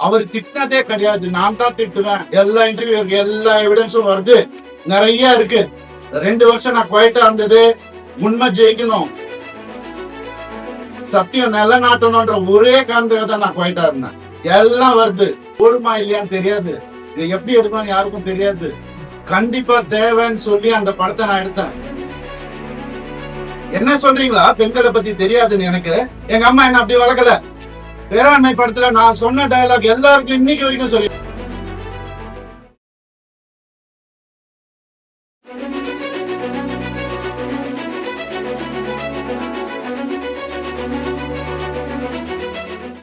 அவர் திட்டினதே கிடையாது. நான் தான் திட்டுவேன். எல்லா இன்டர்வியூ இருக்கு, எல்லா எவிடன்ஸும் வருது, நிறைய இருக்கு. 2 வருஷம் நான் குவைட்டா இருந்தது உண்மை ஜெயிக்கணும், சத்தியம் நிலநாட்டணும்ன்ற ஒரே காரணத்துக்காக தான் நான் குவைட்டா இருந்தேன். எல்லாம் வருது, போடுமா இல்லையான்னு தெரியாது, இது எப்படி எடுக்கணும்னு யாருக்கும் தெரியாது. கண்டிப்பா தேவைன்னு சொல்லி அந்த படத்தை நான் எடுத்தேன். என்ன சொல்றீங்களா பெண்களை பத்தி தெரியாதுன்னு? எனக்கு எங்க அம்மா என்ன அப்படி வளர்க்கல. பேராண்மை படத்துல நான் சொன்ன டயலாக் எல்லாருக்கும் இன்னைக்கு வரைக்கும் சொல்லி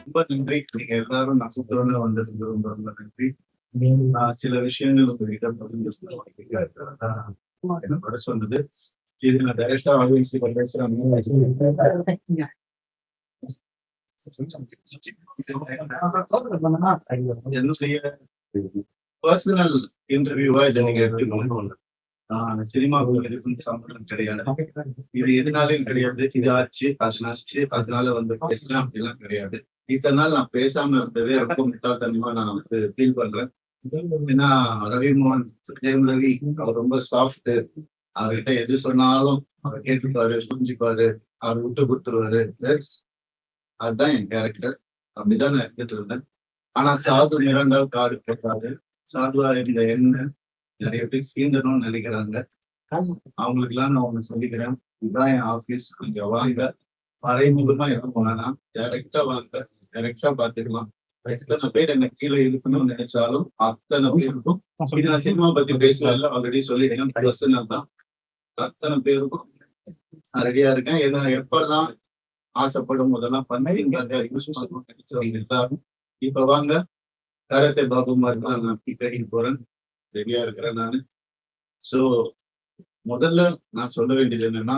ரொம்ப நன்றி. நீங்க எல்லாரும் நசுக்கிறோன்னு வந்ததுக்கு ரொம்ப ரொம்ப நன்றி. நான் சில விஷயங்கள் உங்ககிட்ட பகிர்ந்து எனக்கு படம் சொன்னது. இது நான் டைரக்டா ஆடியன்ஸ் பேசுறேன். என்ன செய்ய பர்சனல் இன்டர்வியூவா இதை நீங்க எடுத்துக்கணும். சினிமாவுக்கு எதுக்கும் சம்பளம் கிடையாது, இது எதுனாலும் கிடையாது. இது ஆச்சு அதனால வந்து பேசலாம் அப்படிலாம் கிடையாது. இத்தனை நாள் நான் பேசாம இருந்ததே ரொம்ப முட்டாள்தனமா நான் வந்து ஃபீல் பண்றேன். ஏன்னா ரவிமோகன் ஜெயம் ரவி அவர் ரொம்ப சாஃப்ட். அவர்கிட்ட எது சொன்னாலும் அவர் கேட்டுப்பாரு, புரிஞ்சுப்பாரு, அவர் விட்டு கொடுத்துருவாரு. அதுதான் என் கேரக்டர். அப்படிதான் நான் எடுத்துட்டு இருந்தேன். ஆனா சாது மிரண்டால் காடு போட்டாரு. சாதுவா இருந்த என்ன நிறைய பேர் சீண்டணும்னு நினைக்கிறாங்க. அவங்களுக்கு எல்லாம் நான் ஒண்ணு சொல்லிக்கிறேன், இதுதான் என் ஆபீஸ், கொஞ்சம் வாங்க, மறைமுகமா எதுவும் வேணாம், டைரக்டா வாங்க, டைரக்டா பாத்துக்கலாம். எத்தனை பேர் என்ன கீழே இருக்கணும்னு நினைச்சாலும் அத்தனை பேருக்கும், நான் சினிமா பத்தி பேசுவேன் ஆல்ரெடி சொல்லிட்டேன், பர்சனல் தான், அத்தனை பேருக்கும் நான் ரெடியா இருக்கேன். ஏன்னா எப்பெல்லாம் ஆசைப்படும் போதெல்லாம் பண்ணி எல்லாரும் இப்ப வாங்க, கராத்தே பாபு மாதிரி தான் நான் ட்ரைனிங் போறேன், ரெடியா இருக்கிறேன் நானு. சோ முதல்ல நான் சொல்ல வேண்டியது என்னன்னா,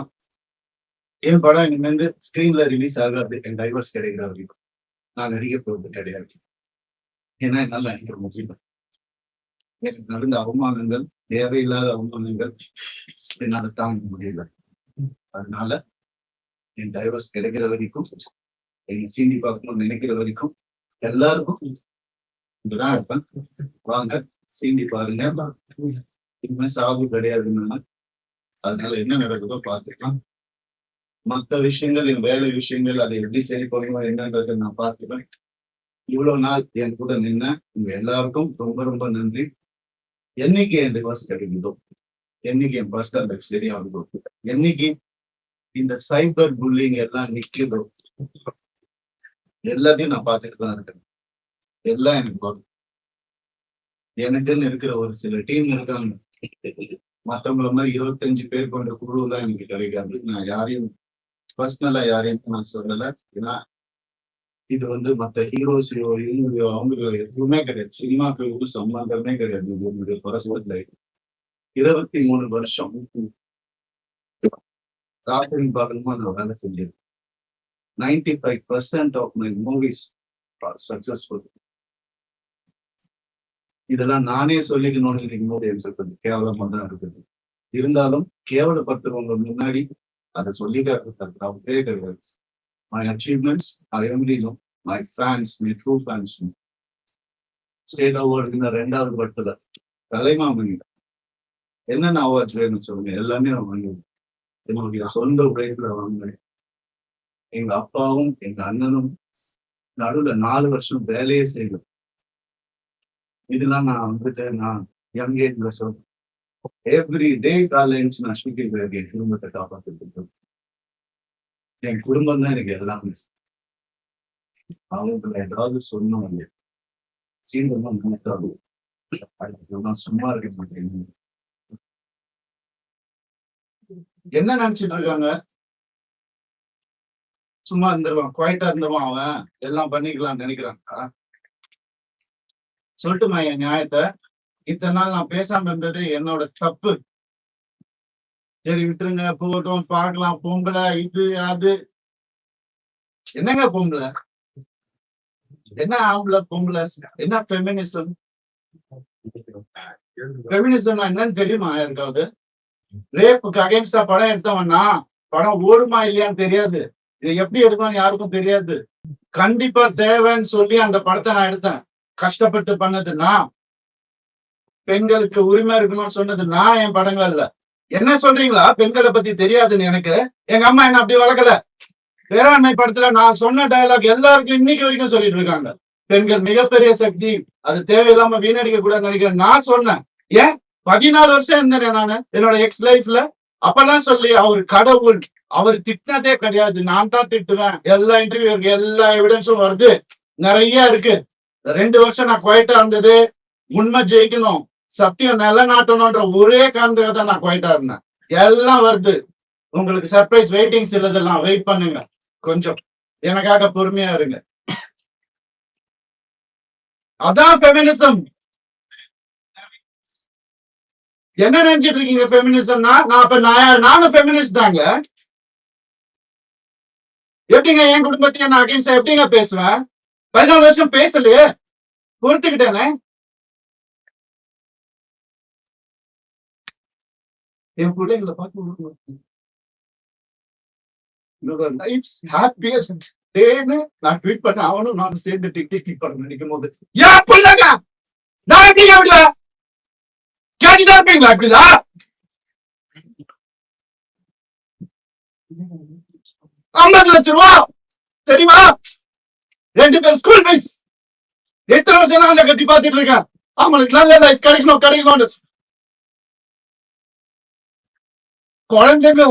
என் படம் இனிமேல் ஸ்கிரீன்ல ரிலீஸ் ஆகாது என் டைவர்ஸ் கிடைக்கிற வரைக்கும் நான் நடிக்க போறது கிடையாது. ஏன்னா என்னால நடிக்க முடியல. எனக்கு நடந்த அவமானங்கள், தேவையில்லாத அவமானங்கள் என்னால தாங்க முடியல. அதனால என் டைவர்ஸ் கிடைக்கிற வரைக்கும், என் சீண்டி பார்க்கணும்னு நினைக்கிற வரைக்கும் எல்லாருக்கும் இப்படிதான் இருப்பேன். வாங்க சீண்டி பாருங்க. இனிமே சாகு கிடையாதுன்னா அதனால என்ன நடக்குதோ பார்த்துக்கலாம். மற்ற விஷயங்கள், என் வேலை விஷயங்கள், அதை எப்படி சரி பண்ணணும் என்னன்றதை நான் பார்த்துப்பேன். இவ்வளவு நாள் என் கூட நின்ன உங்க எல்லாருக்கும் ரொம்ப ரொம்ப நன்றி. என்னைக்கு என் டிவோர்ஸ் கிடைக்குதோ, என்னைக்கு என் பர்சனல் லைஃப் சரியாகுதோ, என்னைக்கு இந்த சைபர் புல்லிங் எல்லாம் நிக்குதோ, எல்லாத்தையும் நான் பார்த்துட்டு தான் இருக்கேன். எல்லாம் எனக்கு வரும். எனக்குன்னு இருக்கிற ஒரு சில டீம் இருக்காங்க. மற்றவங்கள மாதிரி 25 பேர் கொண்ட குழு தான் எனக்கு கிடைக்காது. நான் யாரையும் பர்சனலா யாரையும் நான் சொல்லலை. ஏன்னா இது வந்து மற்ற ஹீரோஸ் அவங்க எதுவுமே கிடையாது. சினிமாக்கு ஒரு சம்பந்தமே கிடையாது. இது என்னுடைய பர்சனல் லைஃப். 23 வருஷம் ராத்திரி பகலுமா நான் வேலை செஞ்சேன். 95% of my movies are successful. இதெல்லாம் நானே சொல்லிக்கணும்னு இதுக்கு முன்னாடி எனக்கு கேவலமா தான் இருக்குது. இருந்தாலும் கேவலப்படுத்துறவங்க முன்னாடி அதை சொல்லிக்கிறதே கிடையாது. My achievements I only know, my fans, my true fans. State award இந்த 2வது படத்துல கலைமாமணி என்னென்ன அவார்ட்ஸ் வேணும்னு சொல்லுங்க, எல்லாமே வாங்குவேன். என்னுடைய சொந்த உழைப்புல வாங்கினேன். எங்க அப்பாவும் எங்க அண்ணனும் நடுவில் 4 வருஷம் வேலையே செய்யணும். இதெல்லாம் நான் வந்துட்டு நான் யங் ஏஜ்ல சொல்றேன். எவ்ரி டே காலேஜ் நான் ஷூட்டிங் என் குடும்பத்தை காப்பாற்றிட்டு. என் குடும்பம் தான் எனக்கு எல்லாமே. அவங்களை ஏதாவது சொன்னோம் இல்லையா, சீக்கிரமா நினைக்காது. சும்மா இருக்க மாட்டேன். என்ன நினைச்சிட்டு இருக்காங்க? சும்மா இருந்துருவான், குவைட்டா இருந்துருவான், அவன் எல்லாம் பண்ணிக்கலாம்னு நினைக்கிறாங்க. சொல்லட்டுமா என் நியாயத்தை? இத்தனை நாள் நான் பேசாம இருந்தது என்னோட தப்பு. சரி விட்டுருங்க, போகட்டும், பார்க்கலாம். பொம்பளை இது அது என்னங்க பொம்பளை? என்ன ஆம்பளை பொம்பளை? என்ன ஃபெமினிசம்? ஃபெமினிசம் என்னன்னு தெரியுமா யாருக்காவது? ரேப்புக்கு அகைன்ஸ்டா படம் எடுத்தவன்னா படம் ஓடுமா இல்லையான்னு தெரியாது, இதை எப்படி எடுக்கணும்னு யாருக்கும் தெரியாது. கண்டிப்பா தேவைன்னு சொல்லி அந்த படத்தை நான் எடுத்தேன். கஷ்டப்பட்டு பண்ணதுன்னா, பெண்களுக்கு உரிமை இருக்கணும்னு சொன்னதுன்னா என் படங்கள்ல. என்ன சொல்றீங்களா? பெண்களை பத்தி தெரியாதுன்னு எனக்கு. எங்க அம்மா என்ன அப்படி வளர்க்கல. வேளாண்மை படத்துல நான் சொன்ன டயலாக் எல்லாருக்கும் இன்னைக்கு வரைக்கும் சொல்லிட்டு இருக்காங்க. பெண்கள் மிகப்பெரிய சக்தி, அது தேவையில்லாம வீணடிக்க கூடாதுன்னு நினைக்கிறேன். நான் சொன்னேன். ஏன் 14 வருஷம் இருந்தேன் நானு என்னோட எக்ஸ் லைஃப்ல. அப்பெல்லாம் சொல்லி அவர் கடவுள், அவர் திட்டினதே கிடையாது, நான் தான் திட்டுவேன். எல்லா இன்டர்வியூ இருக்கு, எல்லா எவிடன்ஸும் வருது, நிறைய இருக்கு. 2 வருஷம் நான் குவைட்டா இருந்தது உண்மை ஜெயிக்கணும், சத்தியம் நிலநாட்டணும்ன்ற ஒரே காரணத்துக்காக தான் நான் குவைட்டா இருந்தேன். எல்லாம் வருது. உங்களுக்கு சர்ப்ரைஸ் வெயிட்டிங்ஸ் இல்லதெல்லாம் வெயிட் பண்ணுங்க. கொஞ்சம் எனக்காக பொறுமையா இருங்க. அதான் ஃபெமினிசம். என்ன நினைச்சிட்டு இருக்கீங்க ஃபெமினிசம்னா? நானும் ஃபெமினிஸ்ட் தாங்க. எப்படிங்க என் குடும்பத்தையே நான் அகைன்ஸ்டா எப்படிங்க பேசுவேன்? 14 வருஷம் பேசலையே, பொறுத்துக்கிட்டேனே. என் பிள்ளைங்களை பார்த்து ஹாப்பியஸ்ட் டேன்னு நான் ட்வீட் பண்ண, அவனும் நானும் சேர்ந்து டிக் படம் நினைக்கும் போது ஏன் பிள்ளைங்க நான் எப்படிங்க விடுவேன்? கேட்டுதான் இருப்பீங்களா? அப்படிதான் 50 லட்சம் ரூபா தெரியுமா? 2 பேர் ஸ்கூல் ஃபீஸ். எத்தனை வருஷம் நான் கட்டி பார்த்துட்டு இருக்கேன். அவங்களுக்கு நல்ல லைஃப் கிடைக்கணும்னு. குழந்தைங்க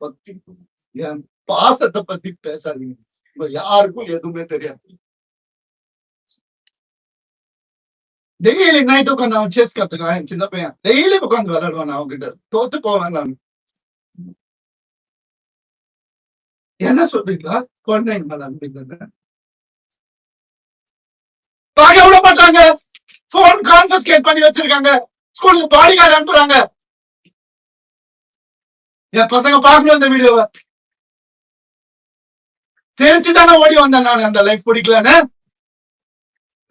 பத்தி, என் பாசத்தை பத்தி பேசாதீங்க. யாருக்கும் எதுவுமே தெரியாது. டெய்லி நைட் உட்காந்து அவன் செஸ் கத்துக்கலாம். என் சின்ன பையன் டெய்லி உட்காந்து விளையாடுவான். அவங்க கிட்ட தோத்து போவேன் நான். என்ன சொல்றீங்களா? குழந்தைங்க மேல அனுப்பிங்க. பாக்க விட மாட்டாங்க. போன் கான்ஃபிஸ்கேட் பண்ணி வச்சிருக்காங்க. ஸ்கூலுக்கு பாடி கார்டு அனுப்புறாங்க. என் பசங்க பார்க்கணும் இந்த வீடியோவை. தெரிஞ்சுதானே ஓடி வந்தேன் நான். அந்த லைஃப் பிடிக்கலன்னு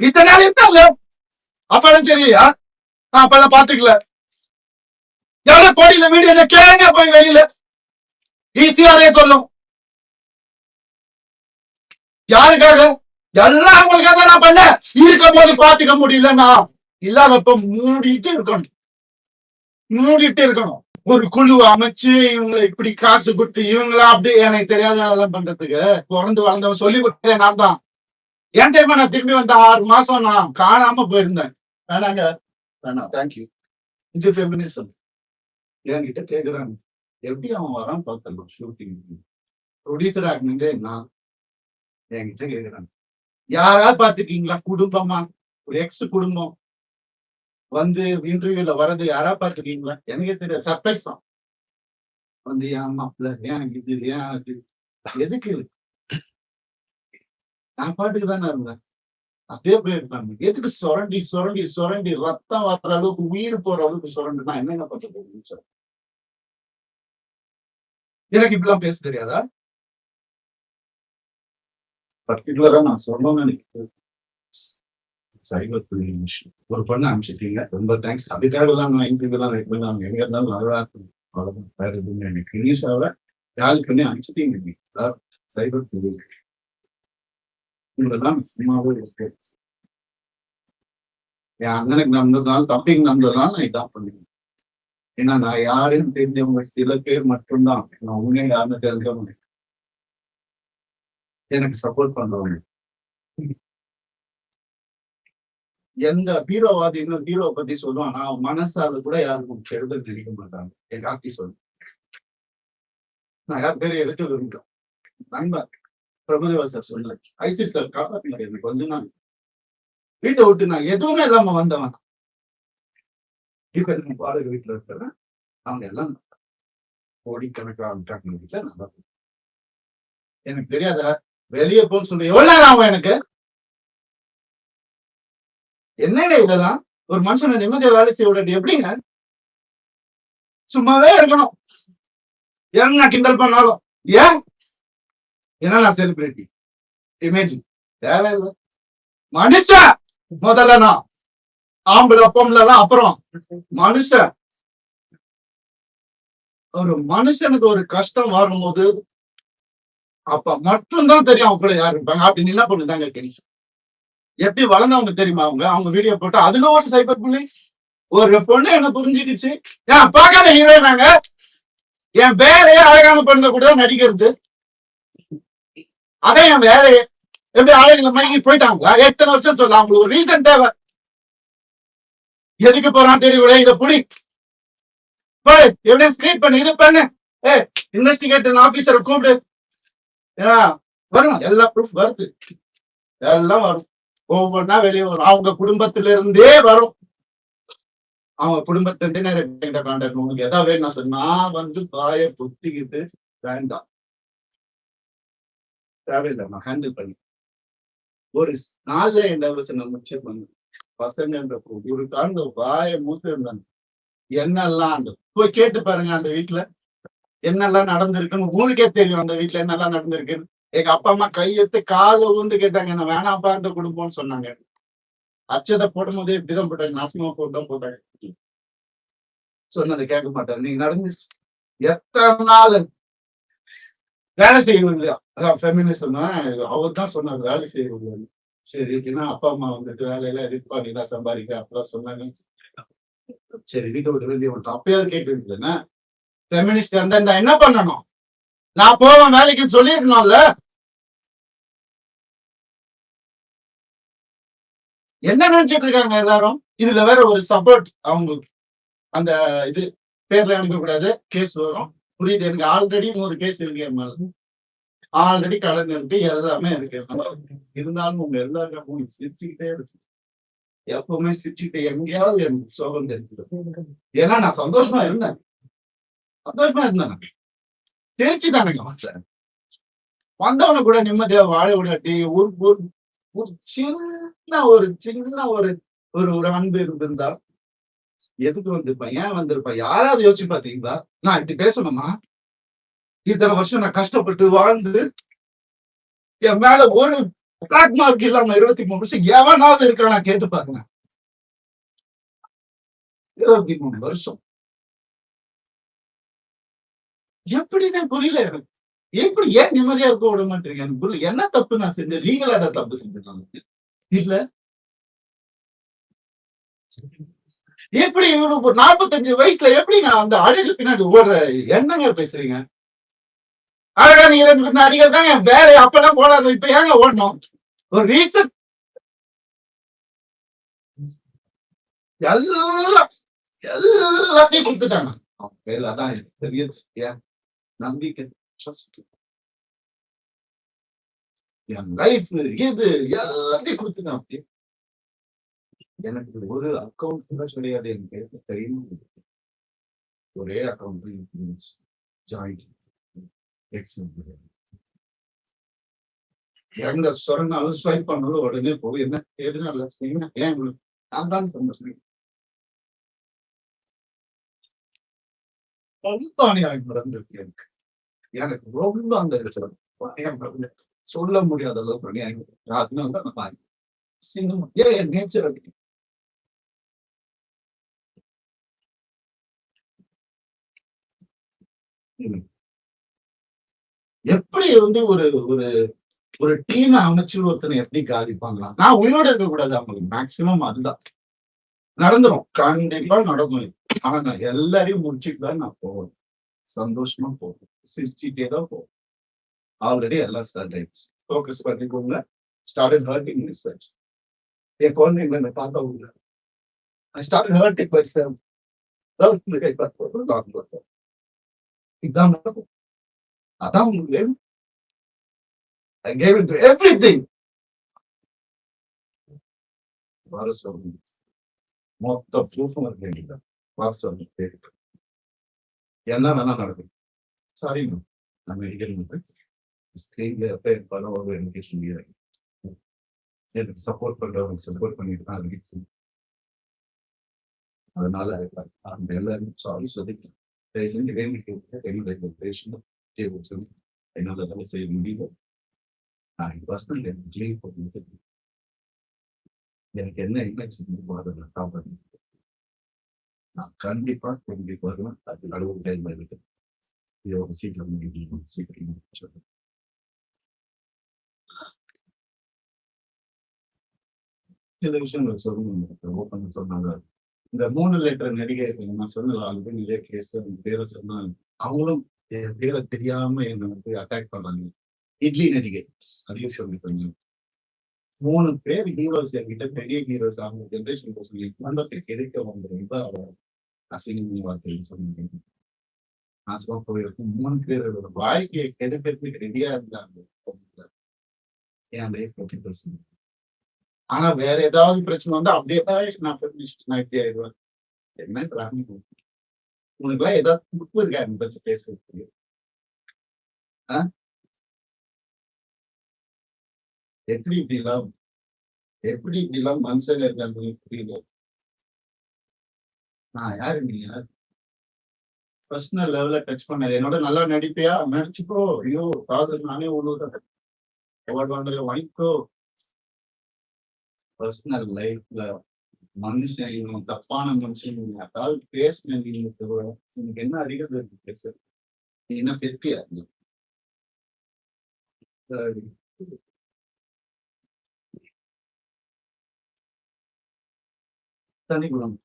இத்தனை நாள் இருந்தால அப்பெல்லாம் தெரியலையா? அப்பெல்லாம் பாத்துக்கல. எவ்வளவு கோடியில வீடியோ கேளுங்க போய் வெளியில. ஈஸியாரே சொல்லும். யாருக்காக? எல்லாம் அவங்களுக்காக தான் நான் பண்ண. இருக்கும் போது பாத்துக்க முடியலன்னா இல்லாதப்ப மூடிட்டு இருக்கணும். ஒரு குழு அமைச்சு இவங்களை இப்படி காசு கொடுத்து இவங்களா அப்படி எனக்கு தெரியாத அதெல்லாம் பண்றதுக்கு பிறந்து வளர்ந்தவன் சொல்லி கொடுத்தேன் நான் தான். ஏன் தெரியுமா? நான் திரும்பி வந்த 6 மாசம் நான் காணாம போயிருந்தேன். வேணாம் தேங்க்யூ. இது ஃபெமினிசம். என்கிட்ட கேக்குறாங்க எப்படி அவன் வரான் பார்த்தலாம் ஷூட்டிங். ப்ரொடியூசர் ஆகினதே நான். என்கிட்ட கேக்குறாங்க யாராவது பாத்துக்கீங்களா? குடும்பமா ஒரு எக்ஸ் குடும்பம் வந்து இன்டர்வியூல வர்றது யாரா பாத்துக்கீங்களா? எனக்கே தெரியாது. சர்ப்ரைஸ் தான். வந்து ஏன் மாப்பிள்ள, ஏன் இது, ஏன் அது, எதுக்கு? நான் பாட்டுக்கு தானே இருந்தேன். அப்படியே போயிருக்காங்க. எதுக்கு சுரண்டி ரத்தம் வர்ற அளவுக்கு உயிர் போற அளவுக்கு சுரண்டுனா என்னென்ன பண்ண போகுதுன்னு சார்? எனக்கு இப்படிலாம் பேச தெரியாதா? பர்டிகுலரா நான் சொல்லணும்னு நினைக்கிறேன். சைபர் புல்லிங் விஷயம். ஒரு பொண்ணு அனுப்பிச்சிட்டீங்க, ரொம்ப தேங்க்ஸ். அதுக்காக தான் நான் இன்டர்வியூலாம் வெயிட் பண்ணி அவங்க எங்க இருந்தாலும் நல்லா இருக்கும். அவ்வளவுதான், வேற எதுவுமே எனக்கு இங்கிலீஷாவை யாரு பண்ணி அனுப்பிச்சிட்டீங்க. சைபர் புல்லிங் உங்களெல்லாம் சும்மாவே இருக்கு. என் அண்ணனுக்கு நடந்ததுனால, தம்பிக்கு நடந்ததுனால நான் இதான் பண்ணுவேன். ஏன்னா நான் யாருன்னு தெரிஞ்சவங்க சில பேர் மட்டும்தான். நான் உண்மையை யாருன்னு தெரிஞ்சவங்க எனக்கு சப்போர்ட் பண்றவங்க. எந்த ஹீரோவாதி இன்னொரு ஹீரோவை பத்தி சொல்லுவான், நான் மனசால கூட யாருக்கும் கெடுதல் நினைக்க மாட்டாங்க. என் கார்த்தி சொல்லு, நான் யார் பேரை எடுக்க விரும்புகிறேன். நண்பர் பிரபுதேவா சார் சொல்லல, ஐசி சார் காப்பாற்றினார். எனக்கு கொஞ்ச நாள் வீட்டை விட்டு நான் எதுவுமே இல்லாம வந்தவன். இப்ப எனக்கு பாடகர் வீட்டுல இருக்கிறேன். அவங்க எல்லாம் கோடிக்கணக்கான வீட்டுல நல்லா எனக்கு தெரியாதா? வெளியே போன்னு சொல்லி எவ்வளவு நேரம் ஆகும் எனக்கு? என்னங்க இதெல்லாம்? ஒரு மனுஷனை நிம்மதியா வேலை செய்ய விட எப்படிங்க? சும்மாவே இருக்கணும். என்ன கிண்டல் பண்ணாலும் ஏன்? ஏன்னா நான் செலிபிரிட்டி இமேஜ் தேவையில்லை. மனுஷன் முதல்ல, நான் ஆம்பளை பொம்பளை அப்புறம் மனுஷன். ஒரு மனுஷனுக்கு ஒரு கஷ்டம் வரும்போது அப்ப மட்டும்தான் தெரியும் அவங்க கூட யார் இருப்பாங்க. அப்படி என்ன பண்ணுதாங்க தெரியும். எப்படி வளர்ந்தவங்க தெரியுமா அவங்க? அவங்க வீடியோ போட்டு அதுல ஒரு சைபர் புல்லிங். ஒரு பொண்ணு என்ன புரிஞ்சுக்கிச்சு. ஏன் பார்க்காத ஹீரோயினாங்க. என் வேலையே அழகான பெண்ல கூட தான் நடிக்கிறது. அதான் என் வேலையே. எப்படி ஆளுங்களை மயங்கி போயிட்டாங்களா? எத்தனை வருஷம் சொல்ல அவங்களுக்கு ஒரு ரீசன் தேவை. எதுக்கு போறான்னு தெரியல. இதை புடி போடு, எவிடன்ஸ் கிரியேட் பண்ணு, இது பண்ணு. இன்வெஸ்டிகேட்டர் ஆபீசரை கூப்பிடு. வரும், எல்லா ப்ரூஃப் வருது, எல்லாம் வரும். ஒவ்வொன்னா வெளியே வரும். அவங்க குடும்பத்தில இருந்தே வரும். அவங்க குடும்பத்திலிருந்தே நிறைய கான்டாக்ட். உங்களுக்கு எதாவது வேணும் சொன்னா வந்து பாய புத்திக்கிட்டு வேண்டாம், தேவையில்லை, நான் ஹேண்டில் பண்ணி ஒரு நாள்ல என்ன நம்ம முடிச்சு பண்ணு. பசங்கன்ற ஒரு காண்ட வாய மூத்து இருந்தாங்க. என்னெல்லாம் அந்த போய் கேட்டு பாருங்க அந்த வீட்டுல என்னெல்லாம் நடந்திருக்குன்னு. ஊருக்கே தெரியும் அந்த வீட்டுல என்னெல்லாம் நடந்திருக்குன்னு. எங்க அப்பா அம்மா கையெடுத்து காலை ஊந்து கேட்டாங்க, என்ன வேணாப்பா இந்த குடும்பம்னு சொன்னாங்க. அச்சதை போடும் போதே இப்படிதான் போட்டாங்க, நாசமா போட்டுதான் போட்டாங்க. சொன்னதை கேட்க மாட்டாரு. நீங்க நடந்துச்சு எத்தனை நாள் வேலை செய்யவில்லையா? அதான் ஃபெமினிசம். அவர் தான் சொன்னார் வேலை செய்யவில்லை. சரி, ஏன்னா அப்பா அம்மா வந்துட்டு வேலையில எதிர்ப்பா நீ தான் சம்பாதிக்க அப்பதான் சொன்னாங்க. சரி, வீட்டை விட்டு வெளியே விட்டோம். அப்பயாவது கேட்டு ஃபெமினிஸ்ட் இருந்தா என்ன பண்ணணும்? நான் போவேன் வேலைக்கு சொல்லிருக்கணும்ல. என்ன நினைச்சிட்டு இருக்காங்க எல்லாரும்? இதுல வேற ஒரு சப்போர்ட் அவங்களுக்கு. அந்த இது பேர்ல அனுப்ப கூடாது, கேஸ் வரும். புரியுது எனக்கு. ஆல்ரெடி 100 கேஸ் இருக்கு என் மேல. ஆல்ரெடி கடன் இருக்கு, எல்லாமே இருக்கு. இருந்தாலும் உங்க எல்லாருக்கும் சிரிச்சுக்கிட்டே இருக்கு. எப்பவுமே சிரிச்சுக்கிட்டே எங்கேயாவது எனக்கு சோகம் தெரிஞ்சுது. ஏன்னா நான் சந்தோஷமா இருந்தேன். திருச்சி தானேங்க வந்தேன். வந்தவன கூட நிம்மதியா வாழ விடாட்டி ஒரு சின்ன ஒரு அன்பு இருந்திருந்தா எதுக்கு வந்திருப்பேன்? ஏன் வந்திருப்பேன்? யாராவது யோசிச்சு பாத்தீங்களா? நான் இப்படி பேசணுமா? இத்தனை வருஷம் நான் கஷ்டப்பட்டு வாழ்ந்து என் மேல ஒரு பிளாக் மார்க் இல்லாம 23 வருஷம் எவனாவது இருக்கா? நான் கேட்டு பாருங்க. 23 வருஷம் எப்படின்னு புரியல எனக்கு. எப்படி ஏன் நிம்மதியா இருக்க விட மாட்டீங்க? எனக்கு புரியல. என்ன தப்பு நான் செஞ்சேன்? லீகலா தான் தப்பு செஞ்சிருக்காங்க இல்ல? எப்படி 45 வயசுல எப்படி நான் அந்த அழகு பின்னாடி ஓடுற என்னங்க பேசுறீங்க? அழகா நீங்க நடிகர் தான் என் வேலை. அப்பெல்லாம் போடாது, இப்ப ஏங்க ஓடணும்? ஒரு ரீசன். எல்லாத்தையும் கொடுத்துட்டாங்க. அதான் பெரிய நம்பிக்கை, ட்ரஸ்ட், என் லைஃப் இது எல்லாத்தையும் கொடுத்துட்டாங்க. எனக்கு ஒரு அக்கௌண்ட் கூட கிடையாது. என் பேருக்கு தெரியும். ஒரே அக்கௌண்ட் ஜாயிண்ட் எங்க சொன்னாலும் ஸ்வைப் பண்ணாலும் உடனே போய் என்ன எதுனால ஏன் நான் தான் சொன்னேன். நடந்திருக்கு எனக்கு. எனக்கு ரொம்ப அந்த சொல்ல முடியாத அளவுக்கு அதனால தான் சினிமா என் நேச்சர் அப்படி. எப்படி வந்து ஒரு ஒரு ஒரு டீம் அமைச்சு ஒருத்தனை எப்படி காதிப்பாங்களா? நான் உயிரோட இருக்க கூடாது. அவங்களுக்கு மேக்சிமம் அதுதான் நடந்துரும். கண்டிப்பா நடக்கும். ஆனா நான் எல்லாரையும் முடிச்சுட்டு தான் நான் போவேன். சந்தோஷமா போவேன், சிரிச்சுட்டே தான் போவேன். ஆல்ரெடி எல்லாம் ஸ்டார்ட் ஆயிடுச்சு. ஃபோக்கஸ் பண்ணிக்கோங்க. Started hurting research. என் குழந்தைங்களை நான் பார்த்தா உள்ள I started hurting myself. கை பார்த்து இதான் நடக்கும். அதான் உங்களுக்கு வேணும். I gave into everything. வர சொல்லுங்க. மொத்த ப்ரூஃபும் இருக்கு. வர சொல்லுங்க. என்ன வேணா நடக்கும். சாரி, நான் மெடிக்கல் ஸ்கிரீன்ல எப்ப என் படம் ஒரு எனக்கு சொல்லிடுறேன். எனக்கு சப்போர்ட் பண்றவங்க சப்போர்ட் பண்ணிட்டு தான் இருக்கு. அதனால அந்த எல்லாரும் சாரி சொல்லி செஞ்சு வேண்டி என்னுடைய பேஷண்ட் என்னால வேலை செய்ய முடியல. நான் பர்சனல் லீவ் போட்டு எனக்கு என்ன என்ன காப்பாற்ற நான் கண்டிப்பா திரும்பி வருவேன். அது கடவுள் டைம் இருக்கு. சீக்கிரம் சீக்கிரம் சில விஷயங்கள் சொல்லணும் ஓப்பன் சொன்னாங்க. இந்த 3 லிட்டர் நடிகை நான் சொன்னேன் ஆல்ரெடி இதே கேஸ் பேரை சொன்னாங்க. அவங்களும் என் பேரை தெரியாம என்ன வந்து அட்டாக் பண்ணாங்க. இட்லி நடிகை அதையும் சொல்லிருக்காங்க. 3 பேர் ஹீரோஸ் என்கிட்ட பெரிய ஹீரோஸ் அவங்க ஜெனரேஷன் சொல்லி குடும்பத்தை கெடுக்க வந்து ரொம்ப அசிங்கமான வார்த்தைகள் சொன்னாங்க. நாசமா போயிருக்கும் 3 பேரோட வாழ்க்கையை கெடுக்கிறதுக்கு ரெடியா இருந்தாங்க. என் லைஃப் பத்தி பேசுங்க. ஆனா வேற ஏதாவது பிரச்சனை வந்தா அப்படியே நான் ஃபெமினிஸ்ட் நான் இப்படி ஆயிடுவேன். என்ன பிராமி உனக்குலாம் ஏதாவது துப்பு இருக்கா என்னை பத்தி பேசுறதுக்கு? ஆ? எப்படி இப்படிலாம் எப்படி இப்படிலாம் மனுஷங்க இருக்காங்க புரியல. நான் யாரு நீங்க? பர்சனல் லெவல்ல டச் பண்ணது என்னோட நல்லா நடிப்பியா நடிச்சுக்கோ. ஐயோ காதல் நானே உழுவுறேன். அவார்டு வாங்கல வாங்கிக்கோ. பர்சனல் லைஃப்ல மனுஷன் இவன் தப்பான மனுஷன் யாராவது பேசின நீங்க என்ன அறிகிறது இருக்கு பேச நீ என்ன பெத்தியா தனிக்குளம்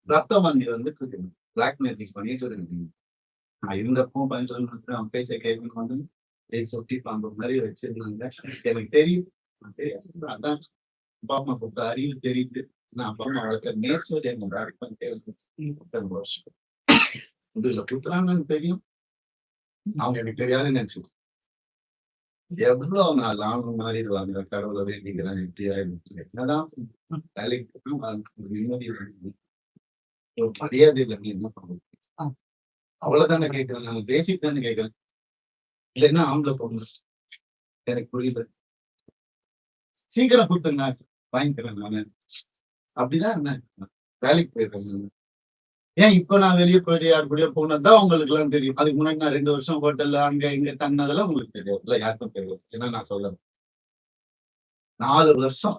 ரத்த வண்டி வந்து பிளாக் மேஜிக் பண்ணி சொல்லிருக்கீங்க. நான் இருந்தப்போ பதினொன்று அவன் பேச்ச கேட்கணும் வந்து சொட்டி பாம்பு மாதிரி வச்சிருந்தாங்க. எனக்கு தெரியும் அதான் அப்பா அம்மா கொடுத்த அறிவு தெரியுது. நான் அப்பா அம்மா வளர்க்க நேச்சர் என்னோட அர்ப்பம் தெரிஞ்சு வருஷம் இதுல குத்துறாங்கன்னு தெரியும். அவங்க எனக்கு தெரியாதுன்னு நினைச்சு எவ்வளவு நாள் அவங்க மாறிடுவாங்க. கடவுளை வேண்டிக்கிறேன் எப்படி ஆயிடுச்சு என்னதான் வேலைக்கு நிம்மதி ஒரு மரியாதை இல்லை. நீ என்ன பண்ணுறது அவ்வளவுதானே கேட்கிறேன். நான் பேசிக் தானே கேட்கிறேன். இல்லைன்னா ஆம்பளை பொண்ணு எனக்கு புரியல. சீக்கிரம் கொடுத்துங்க வாங்கிக்கிறேன் நானு. அப்படிதான் என்ன வேலைக்கு போயிருக்கேன். ஏன் இப்ப நான் வெளியே போயிட்டு யாரு கூடயோ போனதுதான் உங்களுக்கு எல்லாம் தெரியும். அதுக்கு முன்னாடி நான் 2 வருஷம் ஹோட்டல்ல அங்க இங்க தன்னதெல்லாம் உங்களுக்கு தெரியும். இல்ல யாருக்கும் தெரியாது. ஏன்னா நான் சொல்றேன் 4 வருஷம்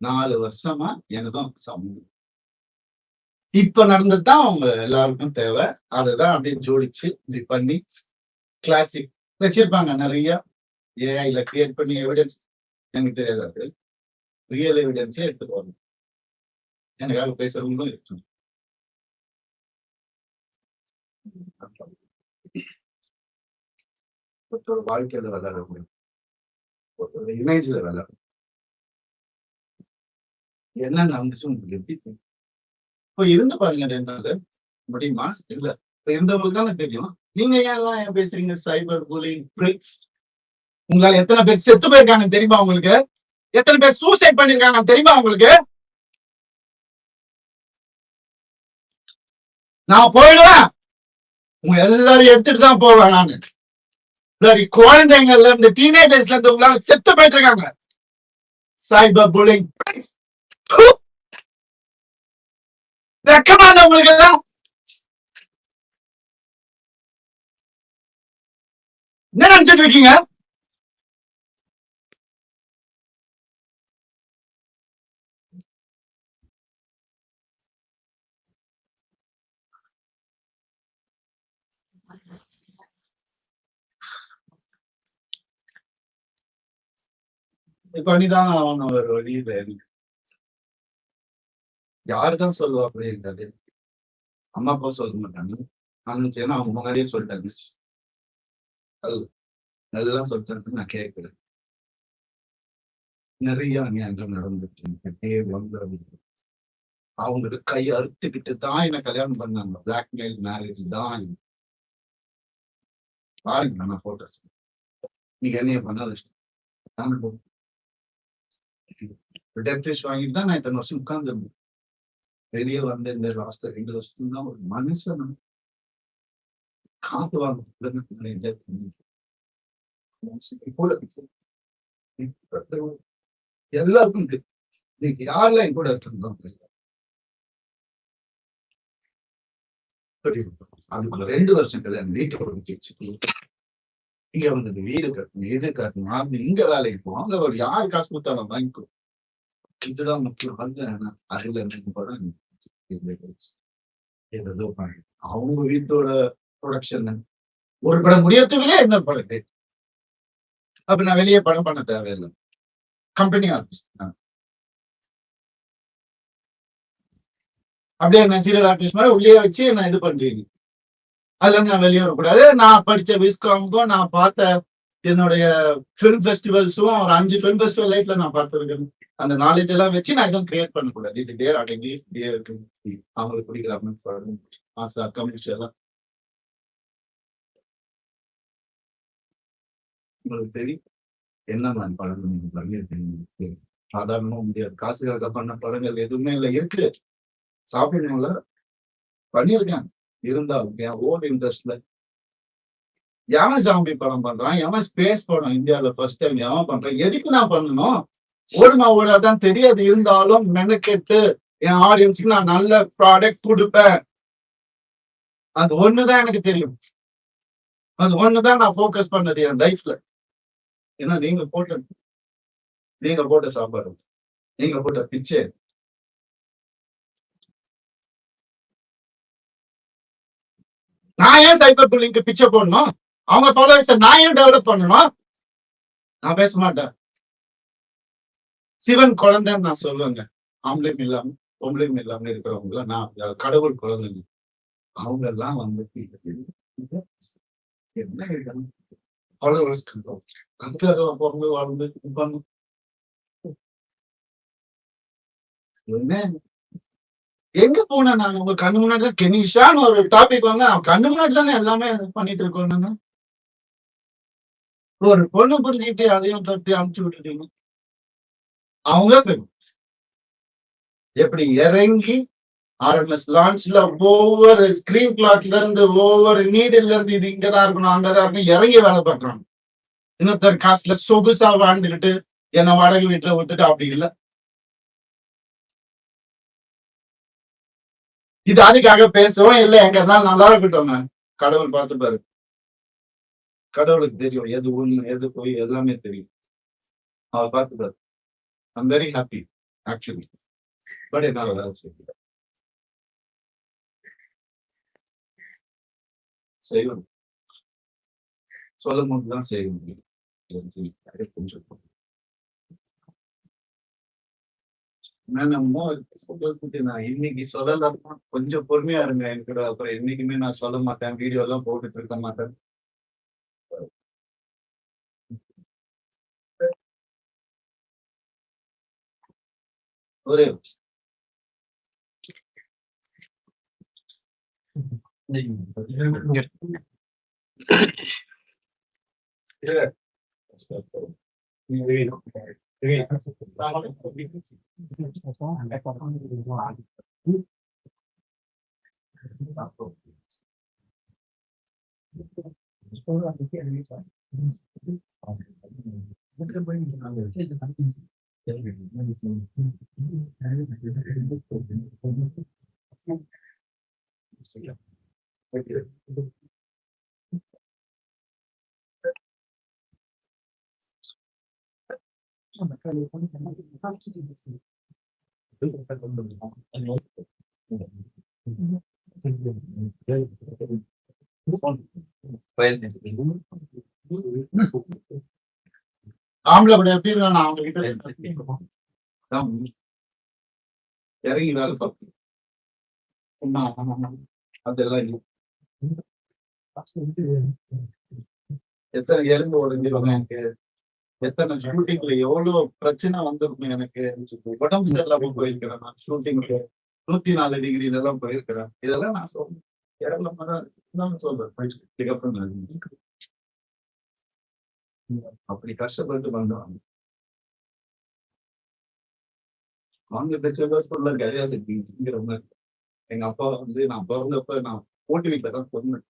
4 வருஷமா எனக்கும் சம்பந்தம். இப்ப நடந்ததுதான் அவங்க எல்லாருக்கும் தேவை. அதுதான் அப்படியே ஜோடிச்சு இப்படி பண்ணி கிளாசிக் வச்சிருப்பாங்க நிறைய ஏஐல கிரியேட் பண்ணி எவிடன்ஸ் எனக்கு தெரியாது. ரியல் எவிடன்ஸே எடுத்துட்டு வரணும். எனக்காக பேசுறவங்களும் இருக்கு. ஒருத்தரோட வாழ்க்கையில விளையாட முடியும், ஒருத்தரோட இமேஜ்ல விளையாட என்ன நடந்துச்சு உங்களுக்கு எப்படி தெரியும்? இப்போ இருந்து பாருங்க 2 நாள் முடியுமா? இல்ல இப்ப இருந்தவங்களுக்கு தானே தெரியும். நீங்க ஏன் பேசுறீங்க? Cyber bullying tricks. உங்களால எத்தனை பேர் செத்து போயிருக்காங்க தெரியுமா உங்களுக்கு? எத்தனை பேர் சூசைட் பண்ணிருக்காங்க தெரியுமா உங்களுக்கு? நான் போயிடுவேன். உங்க எல்லாரும் எடுத்துட்டு தான் போவேன் நானு. குழந்தைங்கள்ல இருந்து டீனேஜர்ஸ்ல இருந்து உங்களால செத்து போயிட்டு இருக்காங்க. சைபர் புல்லிங் வெக்கமா இல்ல உங்களுக்கு எல்லாம்? என்ன நினைச்சிட்டு இருக்கீங்க? பண்ணிதான் அவன் ஒரு வழியில யாருதான் சொல்லுவா அப்படின்றது. அம்மா அப்பா சொல்ல மாட்டாங்க. ஏன்னா அவங்க முன்னாடியே சொல்லிட்டாங்க. எல்லாம் சொல்லிட்டு நான் கேட்கிறேன். நிறைய அநியாயங்கள் நடந்துட்டு அவங்களுக்கு கை அறுத்துக்கிட்டு தான் என்ன கல்யாணம் பண்ணாங்க. பிளாக்மெயில் மேரேஜ் தான். பாருங்க நான் போட்டோஸ். நீங்க என்னைய பண்ணாத டெத் ஃபிஷ் வாங்கிட்டு தான் நான் இத்தனை வருஷம் உட்கார்ந்துருந்தேன். வெளியே வந்து இந்த லாஸ்ட் 2 வருஷம் தான் ஒரு மனுஷன் காத்து வாங்க எல்லாருக்கும் இன்னைக்கு யாரெல்லாம் என் கூட இருந்தோம் அதுக்குள்ள 2 வருஷம் கல்யாணம் வீட்டுக்கு இங்க வந்து வீடு கட்டணும், எது கட்டணும், அது இங்க வேலைக்கு போகும், அங்க யாரு காசு கொடுத்தாலும் வாங்கிக்கும். இதுதான் முக்கியம். அதுல இருந்து படம் ஏதோ அவங்க வீட்டோட ப்ரொடக்ஷன் ஒரு படம் முடியறதுக்குள்ளே இன்னொரு படம். அப்ப நான் வெளியே படம் பண்ண தேவையில்லை. கம்பெனி ஆர்டிஸ்ட் அப்படியே நான் சீரியல் ஆர்டிஸ்ட் மாதிரி உள்ளே வச்சு நான் இது பண்றீங்க. அதுல இருந்து நான் வெளியே வரக்கூடாது. நான் படிச்ச விஸ்காமுக்கும் நான் பார்த்த என்னுடைய ஃபிலிம் ஃபெஸ்டிவல்ஸும் ஒரு 5 ஃபிலிம் ஃபெஸ்டிவல் லைஃப்ல நான் பார்த்துருக்கேன். அந்த நாலேஜ் எல்லாம் வச்சு நான் எதுவும் கிரியேட் பண்ணக்கூடாது. இது இப்படியே அடங்கி இப்படியே இருக்கு. அவங்களுக்கு பிடிக்கிற மாதிரி ஆசா கமர்ஷியலா உங்களுக்கு தெரியும் என்ன நான் படம் நீங்க பண்ணியிருக்கீங்க. சாதாரணமா முடியாது. காசுக்காக பண்ண படங்கள் எதுவுமே இல்லை. இருக்கு சாப்பிடணும்ல பண்ணியிருக்கேன். இருந்தாலும் என் ஓன் இன்ட்ரெஸ்ட்ல எவன் ஜாம்பி படம் பண்றான், எவன் ஸ்பேஸ் படம் இந்தியாவில ஃபர்ஸ்ட் டைம் எவன் பண்றான், எதுக்கு நான் பண்ணணும்? ஓடுமா ஓடாதான் தெரியாது. இருந்தாலும் மெனக்கெட்டு என் ஆடியன்ஸுக்கு நான் நல்ல ப்ராடக்ட் கொடுப்பேன். அது ஒண்ணுதான் எனக்கு தெரியும். அது ஒண்ணுதான் நான் ஃபோக்கஸ் பண்ணது என் லைஃப்ல. ஏன்னா நீங்க போட்ட சாப்பாடு, நீங்க போட்ட பிச்சை, நான் ஏன் சைபர் புல்லிங்க்கு பிச்சை போடணும்? அவங்க ஃபாலோவர்ஸை நான் ஏன் டெவலப் பண்ணணும்? நான் பேச மாட்டேன். சிவன் குழந்தைன்னு நான் சொல்லுவேங்க. ஆம்பளையும் இல்லாம பொம்பளையும் இல்லாம இருக்கிறவங்க நான் கடவுள் குழந்தைங்க. அவங்க எல்லாம் வந்து என்ன ஃபாலோவர்ஸ் அதுக்காக பொம்பளை வாழ்ந்து என்ன எங்க போனேன் நான்? உங்க கண்ணு முன்னாடி தான் கெனிஷான்னு ஒரு டாபிக் வந்து கண்ணு முன்னாடி தானே எல்லாமே பண்ணிட்டு இருக்கோம். ஒரு பொண்ணு புரிஞ்சுக்கிட்டு அதையும் தத்தி அமுச்சு விட்டுட்டீங்க. அவங்க எப்படி இறங்கி ஆர்எம்எஸ் லான்ச்ல ஒவ்வொரு ஸ்கிரீன் பிளாட்ல இருந்து ஒவ்வொரு நீடில இருந்து இது இங்கதான் இருக்கணும் அங்கதான் இருக்கணும் இறங்கி வேலை பார்க்கறாங்க. இன்னொருத்தர் காசுல சொகுசா வாழ்ந்துகிட்டு என்ன வாடகை வீட்டுல விட்டுட்டு அப்படி இல்லை. இது அதுக்காக பேசவும் இல்லை. எங்க இருந்தாலும் நல்லா இருக்கட்டும். கடவுள் பார்த்துப்பாரு. கடவுளுக்கு தெரியும் எது உண்மை எது போய் எல்லாமே தெரியும். அவர் பார்த்துப்பாரு. I'm very happy actually. But என்னால வேலை செய்யணும். சொல்லும் போதுதான் செய்ய முடியும். கொஞ்சம் நான் இன்னைக்கு சொல்லலாம். கொஞ்சம் பொறுமையா இருங்க என்கிட்ட. அப்புறம் என்னைக்குமே நான் சொல்ல மாட்டேன். வீடியோ எல்லாம் போட்டுட்டு இருக்க மாட்டேன். ஒரே ஆம்பளை படம் எப்படி நான் அவங்க கிட்ட இறங்கி வேலை பார்த்து அதெல்லாம் எத்தனை எறும்பு உடஞ்சிருக்கும் எனக்கு, எத்தனை ஷூட்டிங்ல எவ்வளவு பிரச்சனை வந்திருக்கும் எனக்கு. உடம்பு சரியில்லாம போயிருக்கிறேன் நான் ஷூட்டிங்க்கு 104 டிகிரில எல்லாம் போயிருக்கிறேன். இதெல்லாம் நான் சொல்றேன். சொல்றேன் அப்படி கஷ்டப்பட்டு வந்தோம். அவங்க சொல்ல கிடையாது. எங்க அப்பா வந்து நான் பிறந்தப்ப நான் போட்டி வீட்டுல தான் பொண்ணேன்.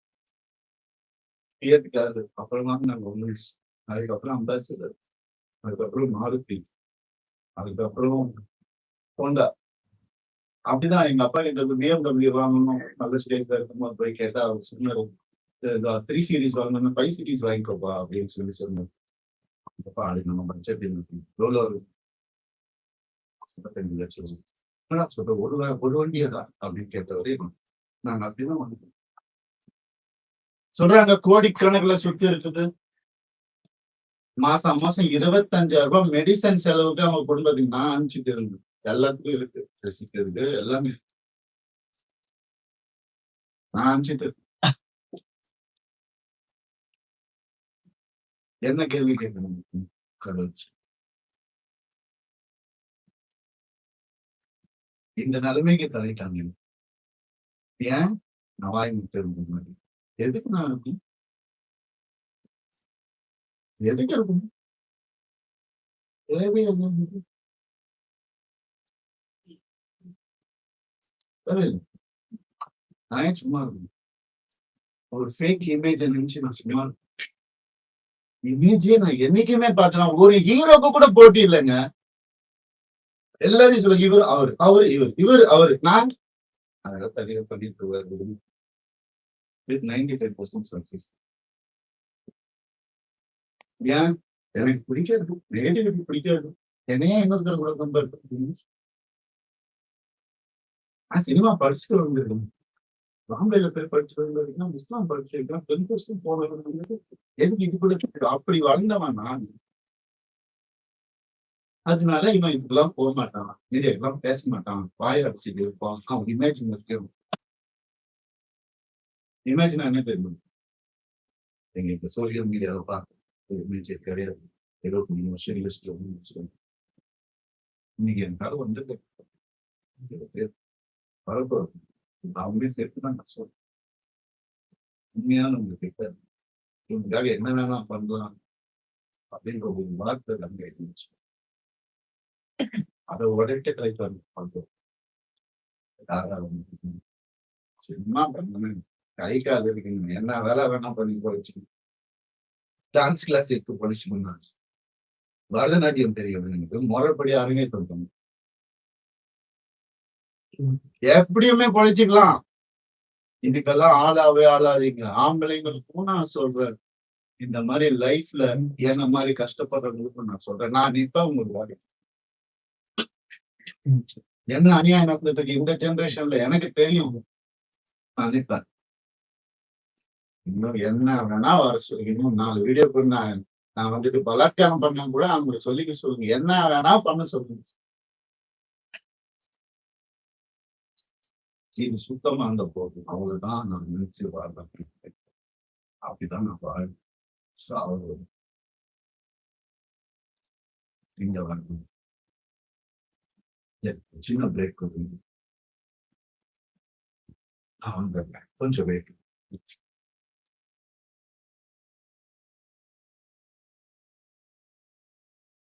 தியேட்டருக்காரு. அப்புறமா நாங்க ஒண்ணு. அதுக்கப்புறம் அம்பாசிடர், அதுக்கப்புறம் மாருதி, அதுக்கப்புறம் ஹோண்டா. அப்படிதான் எங்க அப்பா கிட்ட பிஎம்டபிள்யூ வாங்கணும் நல்ல ஸ்டேஜ்ல இருக்கும்போது போய் கேட்டா அவர் சொன்னாரு 3 சீரிஸ் வாங்கணும்னா 5 சீரிஸ் வாங்கிக்கோப்பா அப்படின்னு சொல்லி சொன்னேன். அப்பா அது நம்ம பட்ஜெட் எவ்வளோ இருக்கும்? 55,00,000. என்னடா சொல்ற ஒரு வண்டியாடா அப்படின்னு கேட்டவரே நாங்க அப்படிதான் வாங்கிட்டோம். சொல்றாங்க கோடிக்கணக்குல சொத்து இருக்குது. மாசம் மாசம் 25,000 மெடிசன் செலவுக்கு அவங்க குடும்பத்துக்கு நான் அனுப்பிச்சுட்டு இருந்தேன். எல்லாத்துக்கும் இருக்கு, ரெசிப்ட் இருக்கு, எல்லாமே நான் அனுப்பிச்சுட்டு என்ன கேள்வி கேட்கணும் கடவுள்? இந்த நிலைமைக்கு தள்ளிட்டாங்க. ஏன்? நான் வாய் விட்டு இருந்த மாதிரி. எதுக்கு நான் இருக்கணும்? எதுக்கு இருக்கணும்? தேவையில்லை. தேவையில்லை. நான் ஏன் சும்மா இருக்கணும்? ஒரு ஃபேக் இமேஜ் நினைச்சு நான் சும்மா இமேஜே நான் என்னைக்குமே பார்த்தேன். ஒரு ஹீரோக்கு கூட போட்டி இல்லைங்க. எல்லாரையும் சொல்லுங்க, இவர் அவரு, அவரு இவர், இவர் அவரு, நான் அதெல்லாம் சரியா பண்ணிட்டு வருவாரு. With 95% success. ஏன்? எனக்கு பிடிக்காது, நெகட்டிவிட்டி பிடிக்காது. என்னையே இன்னொருத்தர் கூட கம்பேர் பண்ணுறீங்க? நான் சினிமா படிச்சுட்டு வந்திருக்கேன். பாம்பேல போய் படிச்சுட்டு வந்திருக்கேன், இஸ்லாம் படிச்சிருக்கேன், பெருந்தோஸ்தும் போனது. எதுக்கு இதுக்குள்ள அப்படி வளர்ந்தவன் நான். அதனால இவன் இதுக்கெல்லாம் போக மாட்டான், மீடியாக்கெல்லாம் பேச மாட்டான், வாயை அடிச்சுட்டு இருப்பான். அவன் இமேஜின் இருக்கு. இமேஜினா என்ன தெரியும்? எங்க இப்ப சோசியல் மீடியாவை பார்க்க ஒரு இமேஜ் கிடையாது. 23 வருஷம் யோசிச்சு இன்னைக்கு எனக்காக வந்துட்டு சில பேர் வரப்போறது அவங்களே சேர்த்து தான் நான் சொல்றேன். உண்மையான உங்க கிட்ட இவங்களுக்காக என்ன வேணா பண்ணலாம் அப்படின்ற ஒரு வார்த்தை அங்க இருந்துச்சு. அதை உடைக்க ட்ரை பண்றோம். சும்மா பண்ணணும், கை கால் இருக்குங்க, என்ன வேலை வேணா பண்ணி போச்சு. டான்ஸ் கிளாஸ் எடுத்து படிச்சு பண்ணாங்க. பரதநாட்டியம் தெரியும் எனக்கு, முறைப்படி அரங்கேற்றம் பண்ணு. எப்படியுமே பொழைச்சிக்கலாம். இதுக்கெல்லாம் ஆளாவே ஆளாதீங்க. ஆம்பளைங்களுக்கும் நான் சொல்றேன், இந்த மாதிரி லைஃப்ல என்ன மாதிரி கஷ்டப்படுறவங்களுக்கும் நான் சொல்றேன். நான் இப்ப உங்களுக்கு என்ன அநியாயம் நடந்துட்டு இருக்கு இந்த ஜெனரேஷன்ல எனக்கு தெரியும். நான் நிற்பேன். இன்னும் என்ன வேணா வர சொல்லி, இன்னும் 4 வீடியோ நான் வந்துட்டு பலாத்காரம் பண்ண கூட அவங்களுக்கு சொல்லிக்க சொல்லுங்க, என்ன வேணா பண்ண சொல்லுங்க. இது சுத்தமா அந்த போதும், அவ்வளவுதான் நான் நினைச்சு வாழ்றேன். அப்படிதான் நான் வாழ்றேன். இங்க வரணும். சின்ன பிரேக் கொடுங்க, நான் வந்துடுறேன், கொஞ்சம் வெயிட்.